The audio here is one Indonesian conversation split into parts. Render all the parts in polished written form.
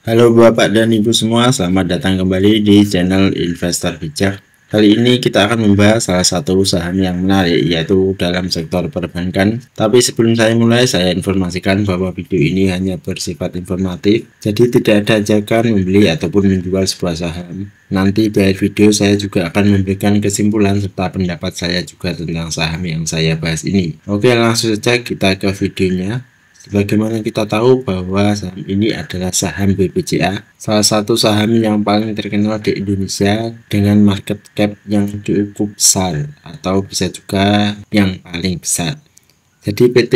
Halo Bapak dan Ibu semua, selamat datang kembali di channel Investor Bijak. Kali ini kita akan membahas salah satu saham yang menarik, yaitu dalam sektor perbankan. Tapi sebelum saya mulai, saya informasikan bahwa video ini hanya bersifat informatif, jadi tidak ada ajakan membeli ataupun menjual sebuah saham. Nanti di akhir video saya juga akan memberikan kesimpulan serta pendapat saya juga tentang saham yang saya bahas ini. Oke, langsung saja kita ke videonya. Sebagaimana kita tahu bahwa saham ini adalah saham BBCA, salah satu saham yang paling terkenal di Indonesia dengan market cap yang cukup besar atau bisa juga yang paling besar. Jadi PT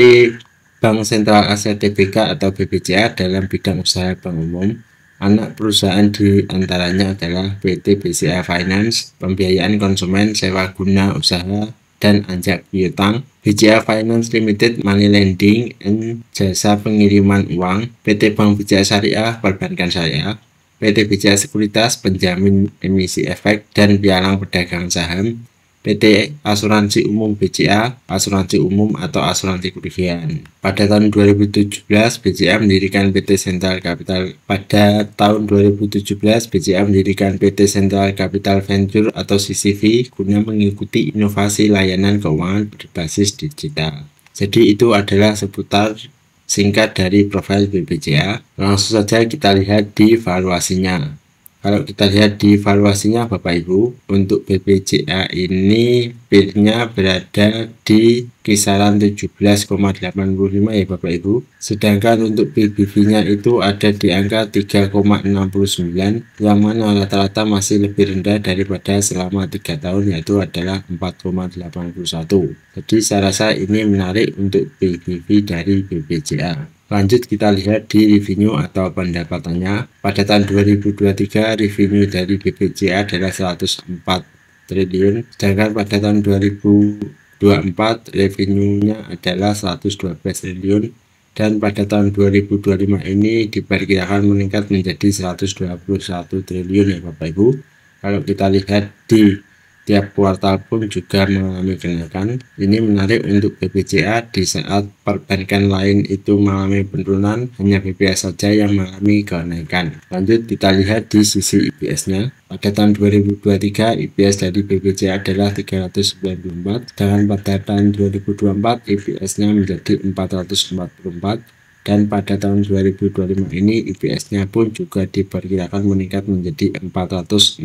Bank Sentral Asia Tbk atau BBCA dalam bidang usaha bank umum. Anak perusahaan di antaranya adalah PT BCA Finance, pembiayaan konsumen, sewa guna usaha, dan anjak piutang, BCA Finance Limited Money Lending and jasa pengiriman uang, PT Bank BCA Syariah Perbankan Syariah, PT BCA Sekuritas Penjamin Emisi Efek dan Pialang Perdagangan Saham, PT Asuransi Umum BCA, asuransi umum atau asuransi kerugian. Pada tahun 2017, BCA mendirikan PT Central Capital. Pada tahun 2017, BCA mendirikan PT Central Capital Venture atau CCV guna mengikuti inovasi layanan keuangan berbasis digital. Jadi itu adalah seputar singkat dari profil BBCA. Langsung saja kita lihat di valuasinya. Kalau kita lihat di valuasinya Bapak Ibu, untuk BBCA ini peer-nya berada di kisaran 17,85 ya Bapak Ibu. Sedangkan untuk PBV-nya itu ada di angka 3,69, yang mana rata-rata masih lebih rendah daripada selama 3 tahun, yaitu adalah 4,81. Jadi saya rasa ini menarik untuk PBV dari BBCA. Lanjut kita lihat di revenue atau pendapatannya. Pada tahun 2023 revenue dari BBCA adalah 104 triliun, sedangkan pada tahun 2024 revenue-nya adalah 112 triliun, dan pada tahun 2025 ini diperkirakan meningkat menjadi 121 triliun ya Bapak Ibu. Kalau kita lihat di tiap kuartal pun juga mengalami kenaikan. Ini menarik untuk BBCA di saat perbankan lain itu mengalami penurunan, hanya BBCA saja yang mengalami kenaikan. Lanjut kita lihat di sisi EPS-nya. Pada tahun 2023 EPS dari BBCA adalah 394, sedangkan pada tahun 2024 EPS-nya menjadi 444. Dan pada tahun 2025 ini EPS-nya pun juga diperkirakan meningkat menjadi 469.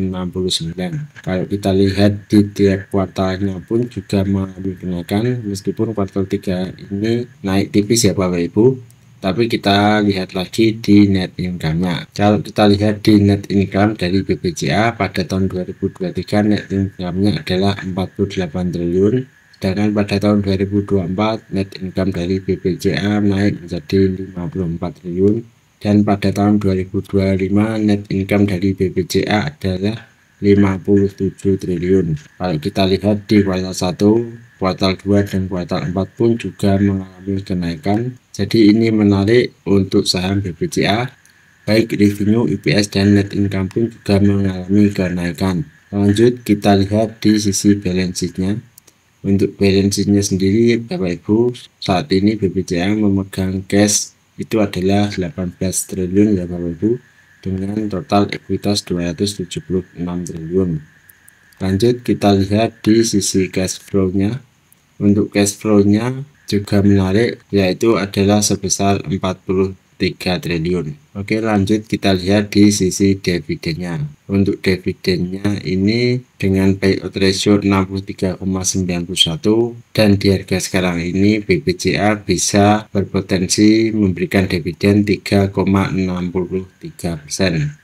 Kalau kita lihat di tiap kuartalnya pun juga mengalami kenaikan, meskipun kuartal 3 ini naik tipis ya Bapak Ibu. Tapi kita lihat lagi di net income-nya. Kalau kita lihat di net income dari BBCA pada tahun 2023 net income-nya adalah 48 triliun. Sedangkan pada tahun 2024 net income dari BBCA naik menjadi 54 triliun, dan pada tahun 2025 net income dari BBCA adalah 57 triliun. Kalau kita lihat di kuartal 1, kuartal 2, dan kuartal 4 pun juga mengalami kenaikan. Jadi ini menarik untuk saham BBCA, baik revenue, EPS, dan net income pun juga mengalami kenaikan. Lanjut kita lihat di sisi balance sheet-nya. Untuk balance sheet-nya sendiri Bapak Ibu, saat ini BBCA memegang cash itu adalah 18 triliun ya Bapak Ibu, dengan total ekuitas 276 triliun. Lanjut kita lihat di sisi cash flow-nya. Untuk cash flow-nya juga menarik, yaitu adalah sebesar 43 triliun. Oke, lanjut kita lihat di sisi dividennya. Untuk dividennya ini dengan payout ratio 63,91, dan di harga sekarang ini BBCA bisa berpotensi memberikan dividen 3,63%.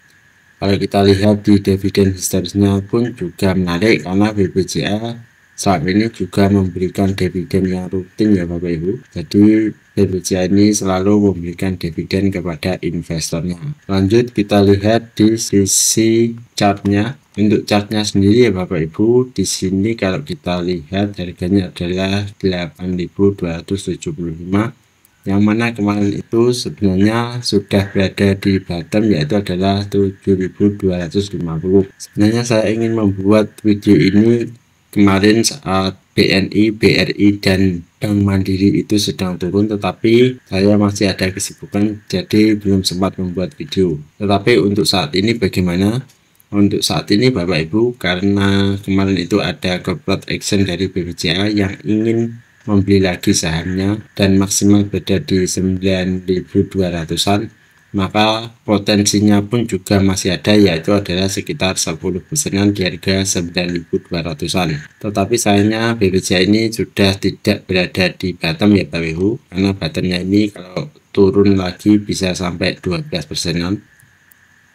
Kalau kita lihat di dividen historisnya pun juga menarik, karena BBCA saat ini juga memberikan dividen yang rutin ya Bapak Ibu. Jadi BBCA ini selalu memberikan dividen kepada investornya. Lanjut kita lihat di sisi chartnya. Untuk chartnya sendiri ya Bapak Ibu, di sini kalau kita lihat harganya adalah 8.275, yang mana kemarin itu sebenarnya sudah berada di bottom, yaitu adalah 7.250. Sebenarnya saya ingin membuat video ini kemarin saat BNI, BRI, dan Bank Mandiri itu sedang turun, tetapi saya masih ada kesibukan jadi belum sempat membuat video. Tetapi untuk saat ini bagaimana? Untuk saat ini Bapak Ibu, karena kemarin itu ada corporate action dari BBCA yang ingin membeli lagi sahamnya dan maksimal berada di 9.200-an, maka potensinya pun juga masih ada, yaitu adalah sekitar 10%-an di harga 9.200-an. Tetapi sayangnya BBCA ini sudah tidak berada di bottom ya Bapak Ibu, karena bottomnya ini kalau turun lagi bisa sampai 12%-an,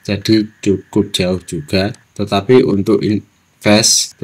jadi cukup jauh juga. Tetapi untuk invest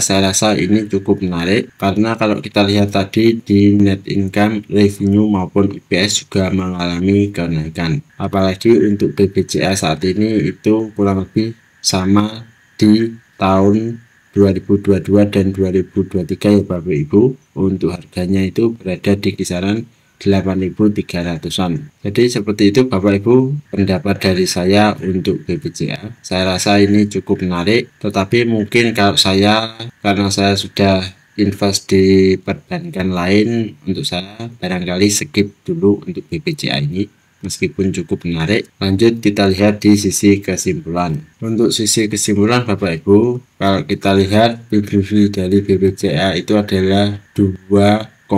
saya rasa ini cukup menarik, karena kalau kita lihat tadi di net income, revenue maupun EPS juga mengalami kenaikan. Apalagi untuk BBCA saat ini itu kurang lebih sama di tahun 2022 dan 2023 ya Bapak Ibu. Untuk harganya itu berada di kisaran 8.300-an. Jadi seperti itu Bapak Ibu pendapat dari saya untuk BBCA. Saya rasa ini cukup menarik, tetapi mungkin kalau karena saya sudah invest di perbankan lain, untuk saya barangkali skip dulu untuk BBCA ini, meskipun cukup menarik. Lanjut kita lihat di sisi kesimpulan. Untuk sisi kesimpulan Bapak Ibu, kalau kita lihat PBV dari BBCA itu adalah 2,69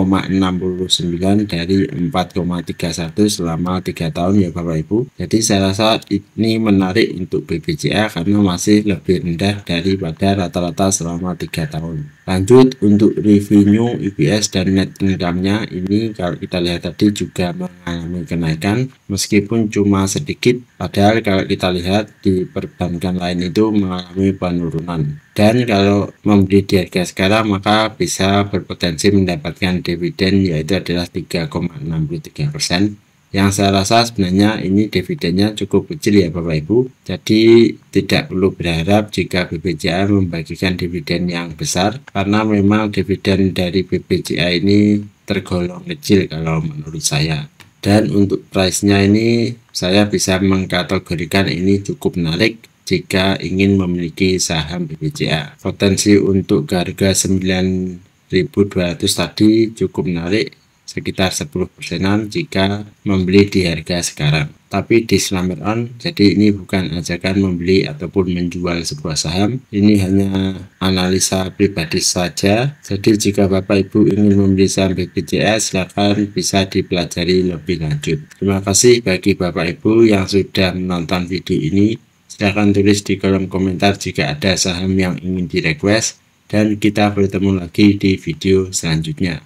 dari 4,31 selama 3 tahun ya Bapak Ibu. Jadi saya rasa ini menarik untuk BBCA karena masih lebih rendah daripada rata-rata selama 3 tahun. Lanjut untuk revenue, EPS dan net income-nya ini kalau kita lihat tadi juga mengalami kenaikan meskipun cuma sedikit, padahal kalau kita lihat di perbankan lain itu mengalami penurunan. Dan kalau membeli di harga sekarang maka bisa berpotensi mendapatkan dividen, yaitu adalah 3,63%. Yang saya rasa sebenarnya ini dividennya cukup kecil ya Bapak Ibu. Jadi tidak perlu berharap jika BBCA membagikan dividen yang besar, karena memang dividen dari BBCA ini tergolong kecil kalau menurut saya. Dan untuk price-nya ini saya bisa mengkategorikan ini cukup menarik jika ingin memiliki saham BBCA. Potensi untuk harga 9.200 tadi cukup menarik, sekitar 10%-an jika membeli di harga sekarang. Tapi disclaimer on, jadi ini bukan ajakan membeli ataupun menjual sebuah saham, ini hanya analisa pribadi saja. Jadi jika Bapak Ibu ingin membeli saham BBCA, silakan bisa dipelajari lebih lanjut. Terima kasih bagi Bapak Ibu yang sudah menonton video ini. Silahkan tulis di kolom komentar jika ada saham yang ingin di request, dan kita bertemu lagi di video selanjutnya.